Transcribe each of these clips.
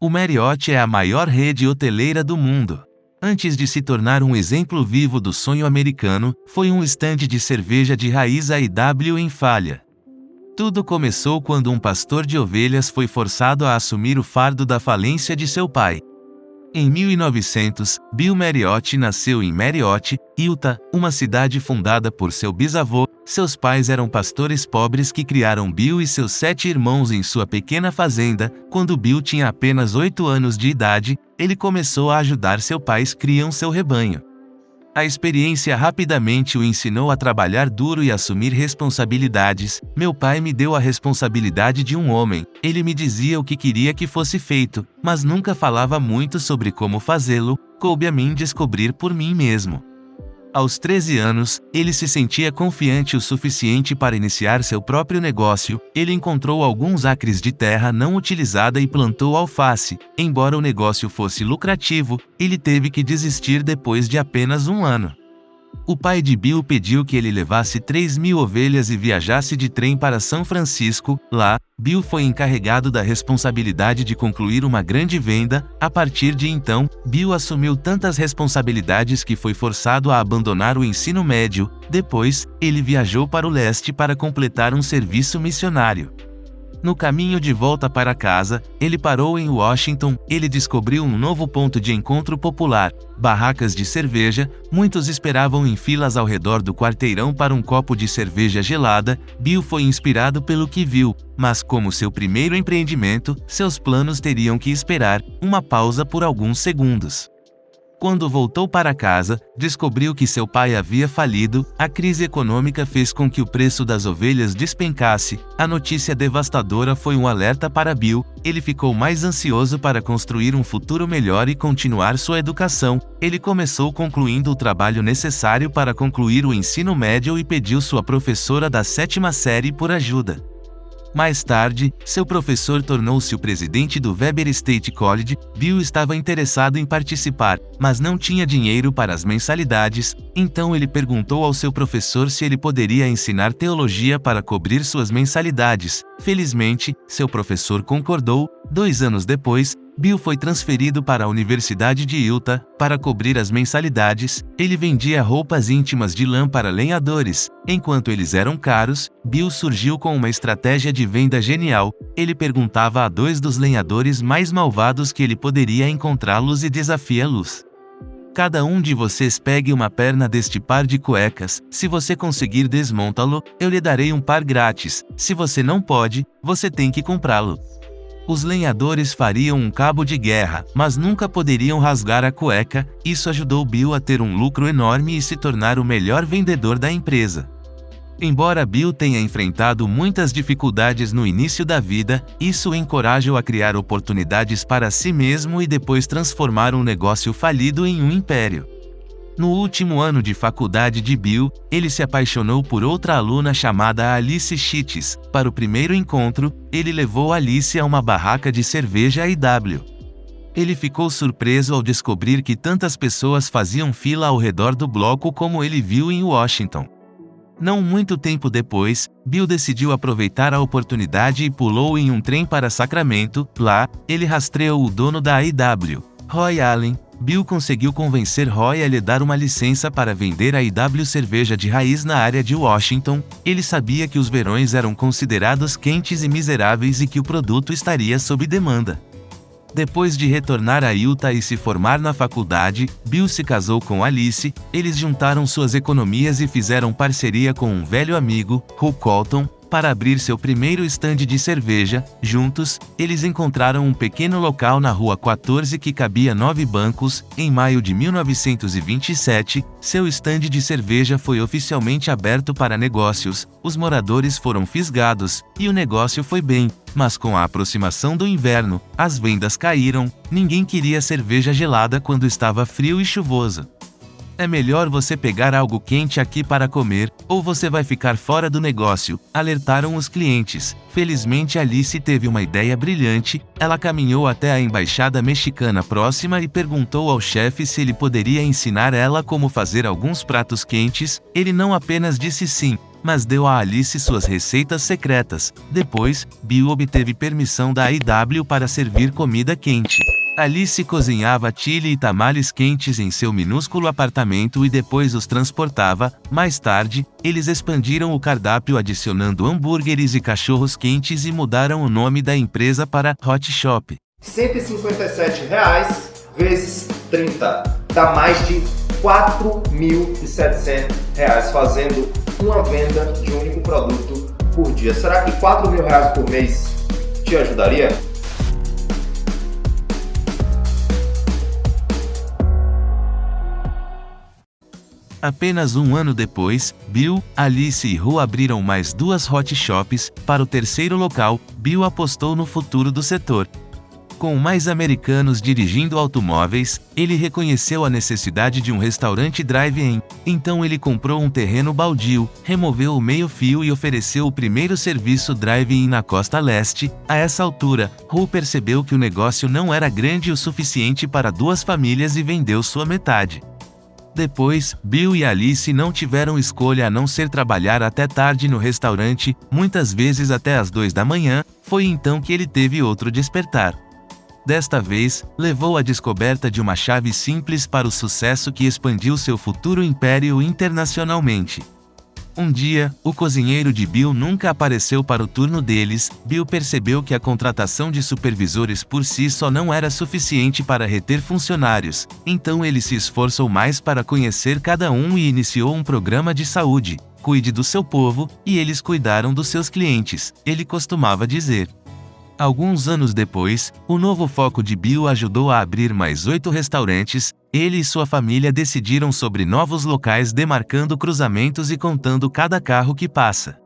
O Marriott é a maior rede hoteleira do mundo. Antes de se tornar um exemplo vivo do sonho americano, foi um estande de cerveja de raiz A&W em falha. Tudo começou quando um pastor de ovelhas foi forçado a assumir o fardo da falência de seu pai. Em 1900, Bill Marriott nasceu em Marriott, Utah, uma cidade fundada por seu bisavô. Seus pais eram pastores pobres que criaram Bill e seus 7 irmãos em sua pequena fazenda. Quando Bill tinha apenas 8 anos de idade, ele começou a ajudar seu pai criam seu rebanho. A experiência rapidamente o ensinou a trabalhar duro e assumir responsabilidades. Meu pai me deu a responsabilidade de um homem. Ele me dizia o que queria que fosse feito, mas nunca falava muito sobre como fazê-lo. Coube a mim descobrir por mim mesmo. Aos 13 anos, ele se sentia confiante o suficiente para iniciar seu próprio negócio. Ele encontrou alguns acres de terra não utilizada e plantou alface. Embora o negócio fosse lucrativo, ele teve que desistir depois de apenas um ano. O pai de Bill pediu que ele levasse 3.000 ovelhas e viajasse de trem para São Francisco. Lá, Bill foi encarregado da responsabilidade de concluir uma grande venda. A partir de então, Bill assumiu tantas responsabilidades que foi forçado a abandonar o ensino médio. Depois, ele viajou para o leste para completar um serviço missionário. No caminho de volta para casa, ele parou em Washington. Ele descobriu um novo ponto de encontro popular, barracas de cerveja. Muitos esperavam em filas ao redor do quarteirão para um copo de cerveja gelada. Bill foi inspirado pelo que viu, mas como seu primeiro empreendimento, seus planos teriam que esperar uma pausa por alguns segundos. Quando voltou para casa, descobriu que seu pai havia falido. A crise econômica fez com que o preço das ovelhas despencasse. A notícia devastadora foi um alerta para Bill. Ele ficou mais ansioso para construir um futuro melhor e continuar sua educação. Ele começou concluindo o trabalho necessário para concluir o ensino médio e pediu sua professora da 7ª série por ajuda. Mais tarde, seu professor tornou-se o presidente do Weber State College. Bill estava interessado em participar, mas não tinha dinheiro para as mensalidades. Então ele perguntou ao seu professor se ele poderia ensinar teologia para cobrir suas mensalidades. Felizmente, seu professor concordou. 2 anos depois, Bill foi transferido para a Universidade de Utah. Para cobrir as mensalidades, ele vendia roupas íntimas de lã para lenhadores. Enquanto eles eram caros, Bill surgiu com uma estratégia de venda genial. Ele perguntava a 2 dos lenhadores mais malvados que ele poderia encontrá-los e desafia-los. Cada um de vocês pegue uma perna deste par de cuecas. Se você conseguir desmontá-lo, eu lhe darei um par grátis. Se você não pode, você tem que comprá-lo. Os lenhadores fariam um cabo de guerra, mas nunca poderiam rasgar a cueca. Isso ajudou Bill a ter um lucro enorme e se tornar o melhor vendedor da empresa. Embora Bill tenha enfrentado muitas dificuldades no início da vida, isso o encorajou a criar oportunidades para si mesmo e depois transformar um negócio falido em um império. No último ano de faculdade de Bill, ele se apaixonou por outra aluna chamada Alice Sheets. Para o primeiro encontro, ele levou Alice a uma barraca de cerveja A&W. Ele ficou surpreso ao descobrir que tantas pessoas faziam fila ao redor do bloco como ele viu em Washington. Não muito tempo depois, Bill decidiu aproveitar a oportunidade e pulou em um trem para Sacramento. Lá, ele rastreou o dono da A&W, Roy Allen. Bill conseguiu convencer Roy a lhe dar uma licença para vender a A&W cerveja de raiz na área de Washington. Ele sabia que os verões eram considerados quentes e miseráveis e que o produto estaria sob demanda. Depois de retornar a Utah e se formar na faculdade, Bill se casou com Alice. Eles juntaram suas economias e fizeram parceria com um velho amigo, Hugh Colton, para abrir seu primeiro estande de cerveja. Juntos, eles encontraram um pequeno local na Rua 14 que cabia 9 bancos. Em maio de 1927, seu estande de cerveja foi oficialmente aberto para negócios. Os moradores foram fisgados, e o negócio foi bem. Mas com a aproximação do inverno, as vendas caíram. Ninguém queria cerveja gelada quando estava frio e chuvoso. É melhor você pegar algo quente aqui para comer, ou você vai ficar fora do negócio, alertaram os clientes. Felizmente Alice teve uma ideia brilhante, ela caminhou até a embaixada mexicana próxima e perguntou ao chefe se ele poderia ensinar ela como fazer alguns pratos quentes. Ele não apenas disse sim, mas deu a Alice suas receitas secretas. Depois, Bill obteve permissão da IW para servir comida quente. Alice cozinhava chili e tamales quentes em seu minúsculo apartamento e depois os transportava. Mais tarde, eles expandiram o cardápio adicionando hambúrgueres e cachorros quentes e mudaram o nome da empresa para Hot Shop. R$ 157 vezes 30 dá mais de R$ 4.700, fazendo uma venda de um único produto por dia. Será que R$ 4.000 por mês te ajudaria? Apenas um ano depois, Bill, Alice e Ru abriram mais 2 hot shops. Para o terceiro local, Bill apostou no futuro do setor. Com mais americanos dirigindo automóveis, ele reconheceu a necessidade de um restaurante drive-in. Então ele comprou um terreno baldio, removeu o meio-fio e ofereceu o primeiro serviço drive-in na costa leste. A essa altura, Ru percebeu que o negócio não era grande o suficiente para 2 famílias e vendeu sua metade. Depois, Bill e Alice não tiveram escolha a não ser trabalhar até tarde no restaurante, muitas vezes até às 2 da manhã. Foi então que ele teve outro despertar. Desta vez, levou a descoberta de uma chave simples para o sucesso que expandiu seu futuro império internacionalmente. Um dia, o cozinheiro de Bill nunca apareceu para o turno deles. Bill percebeu que a contratação de supervisores por si só não era suficiente para reter funcionários, então ele se esforçou mais para conhecer cada um e iniciou um programa de saúde. Cuide do seu povo, e eles cuidaram dos seus clientes, ele costumava dizer. Alguns anos depois, o novo foco de Bill ajudou a abrir mais 8 restaurantes. Ele e sua família decidiram sobre novos locais, demarcando cruzamentos e contando cada carro que passa.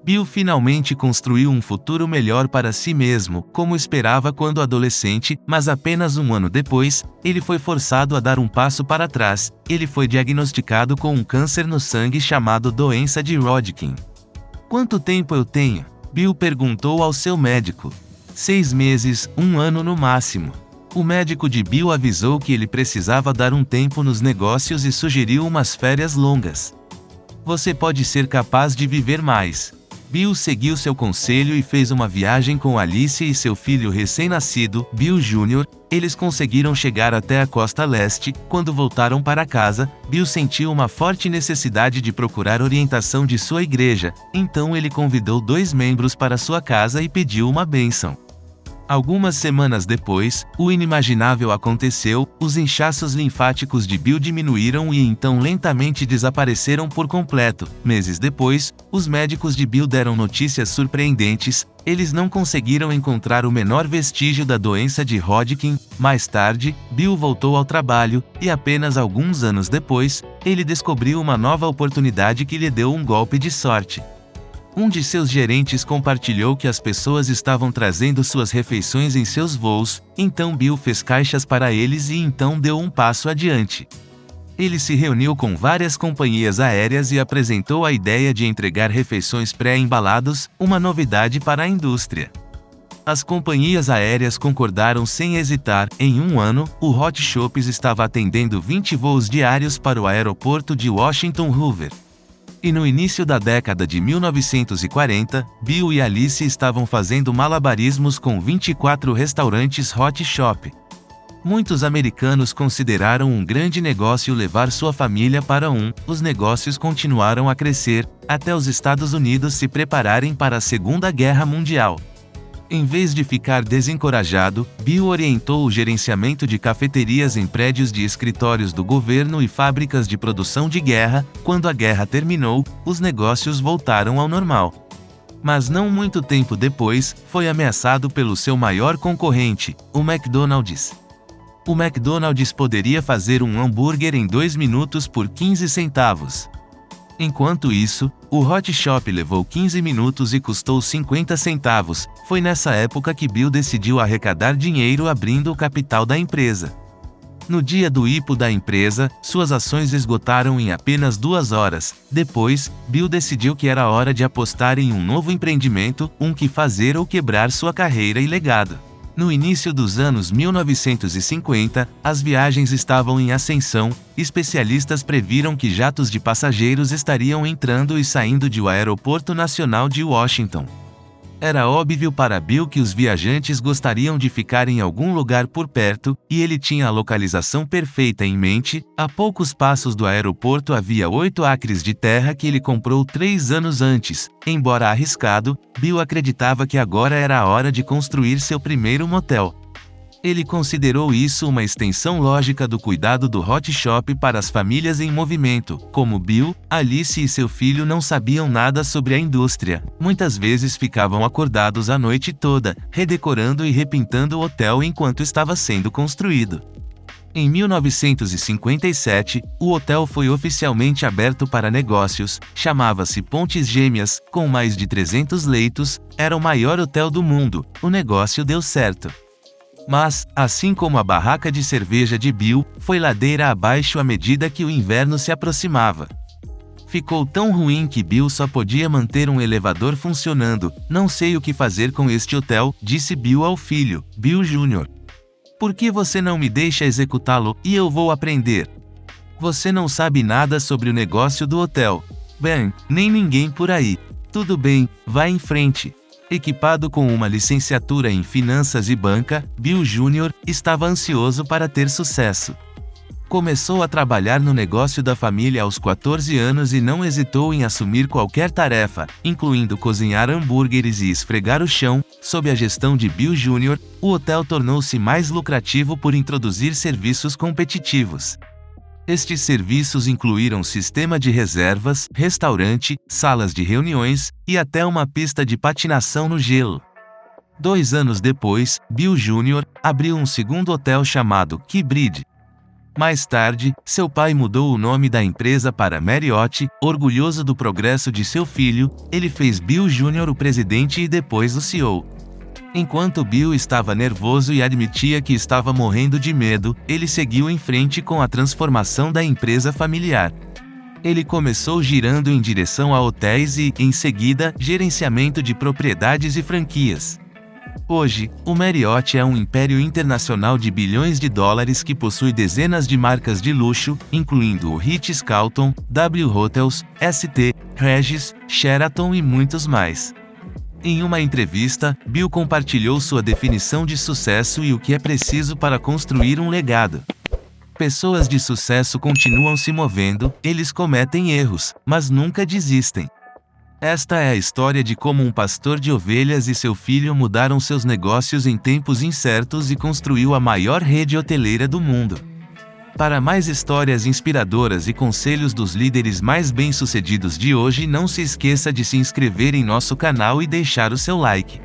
Bill finalmente construiu um futuro melhor para si mesmo, como esperava quando adolescente, mas apenas um ano depois, ele foi forçado a dar um passo para trás. Ele foi diagnosticado com um câncer no sangue chamado doença de Hodgkin. Quanto tempo eu tenho? Bill perguntou ao seu médico. 6 meses, 1 ano no máximo. O médico de Bill avisou que ele precisava dar um tempo nos negócios e sugeriu umas férias longas. Você pode ser capaz de viver mais. Bill seguiu seu conselho e fez uma viagem com Alice e seu filho recém-nascido, Bill Jr. Eles conseguiram chegar até a costa leste. Quando voltaram para casa, Bill sentiu uma forte necessidade de procurar orientação de sua igreja, então ele convidou 2 membros para sua casa e pediu uma bênção. Algumas semanas depois, o inimaginável aconteceu. Os inchaços linfáticos de Bill diminuíram e então lentamente desapareceram por completo. Meses depois, os médicos de Bill deram notícias surpreendentes. Eles não conseguiram encontrar o menor vestígio da doença de Hodgkin. Mais tarde, Bill voltou ao trabalho, e apenas alguns anos depois, ele descobriu uma nova oportunidade que lhe deu um golpe de sorte. Um de seus gerentes compartilhou que as pessoas estavam trazendo suas refeições em seus voos, então Bill fez caixas para eles e então deu um passo adiante. Ele se reuniu com várias companhias aéreas e apresentou a ideia de entregar refeições pré-embalados, uma novidade para a indústria. As companhias aéreas concordaram sem hesitar. Em um ano, o Hot Shops estava atendendo 20 voos diários para o aeroporto de Washington Hoover. E no início da década de 1940, Bill e Alice estavam fazendo malabarismos com 24 restaurantes Hot Shop. Muitos americanos consideraram um grande negócio levar sua família para um. Os negócios continuaram a crescer, até os Estados Unidos se prepararem para a Segunda Guerra Mundial. Em vez de ficar desencorajado, Bill orientou o gerenciamento de cafeterias em prédios de escritórios do governo e fábricas de produção de guerra. Quando a guerra terminou, os negócios voltaram ao normal. Mas não muito tempo depois, foi ameaçado pelo seu maior concorrente, o McDonald's. O McDonald's poderia fazer um hambúrguer em 2 minutos por 15 centavos. Enquanto isso, o Hot Shop levou 15 minutos e custou 50 centavos. Foi nessa época que Bill decidiu arrecadar dinheiro abrindo o capital da empresa. No dia do IPO da empresa, suas ações esgotaram em apenas 2 horas. Depois, Bill decidiu que era hora de apostar em um novo empreendimento, que fazer ou quebrar sua carreira e legado. No início dos anos 1950, as viagens estavam em ascensão. Especialistas previram que jatos de passageiros estariam entrando e saindo do Aeroporto Nacional de Washington. Era óbvio para Bill que os viajantes gostariam de ficar em algum lugar por perto, e ele tinha a localização perfeita em mente. A poucos passos do aeroporto havia 8 acres de terra que ele comprou 3 anos antes. Embora arriscado, Bill acreditava que agora era a hora de construir seu primeiro motel. Ele considerou isso uma extensão lógica do cuidado do Hot Shop para as famílias em movimento. Como Bill, Alice e seu filho não sabiam nada sobre a indústria. Muitas vezes ficavam acordados a noite toda, redecorando e repintando o hotel enquanto estava sendo construído. Em 1957, o hotel foi oficialmente aberto para negócios. Chamava-se Pontes Gêmeas, com mais de 300 leitos, era o maior hotel do mundo. O negócio deu certo. Mas, assim como a barraca de cerveja de Bill, foi ladeira abaixo à medida que o inverno se aproximava. Ficou tão ruim que Bill só podia manter um elevador funcionando. Não sei o que fazer com este hotel, disse Bill ao filho, Bill Jr. Por que você não me deixa executá-lo, e eu vou aprender? Você não sabe nada sobre o negócio do hotel. Bem, nem ninguém por aí. Tudo bem, vá em frente. Equipado com uma licenciatura em finanças e banca, Bill Jr. estava ansioso para ter sucesso. Começou a trabalhar no negócio da família aos 14 anos e não hesitou em assumir qualquer tarefa, incluindo cozinhar hambúrgueres e esfregar o chão. Sob a gestão de Bill Jr., o hotel tornou-se mais lucrativo por introduzir serviços competitivos. Estes serviços incluíram sistema de reservas, restaurante, salas de reuniões, e até uma pista de patinação no gelo. 2 anos depois, Bill Jr. abriu um segundo hotel chamado Key Bridge. Mais tarde, seu pai mudou o nome da empresa para Marriott. Orgulhoso do progresso de seu filho, ele fez Bill Jr. o presidente e depois o CEO. Enquanto Bill estava nervoso e admitia que estava morrendo de medo, ele seguiu em frente com a transformação da empresa familiar. Ele começou girando em direção a hotéis e, em seguida, gerenciamento de propriedades e franquias. Hoje, o Marriott é um império internacional de bilhões de dólares que possui dezenas de marcas de luxo, incluindo o Ritz-Carlton, W Hotels, ST, Regis, Sheraton e muitos mais. Em uma entrevista, Bill compartilhou sua definição de sucesso e o que é preciso para construir um legado. Pessoas de sucesso continuam se movendo, eles cometem erros, mas nunca desistem. Esta é a história de como um pastor de ovelhas e seu filho mudaram seus negócios em tempos incertos e construiu a maior rede hoteleira do mundo. Para mais histórias inspiradoras e conselhos dos líderes mais bem-sucedidos de hoje, não se esqueça de se inscrever em nosso canal e deixar o seu like.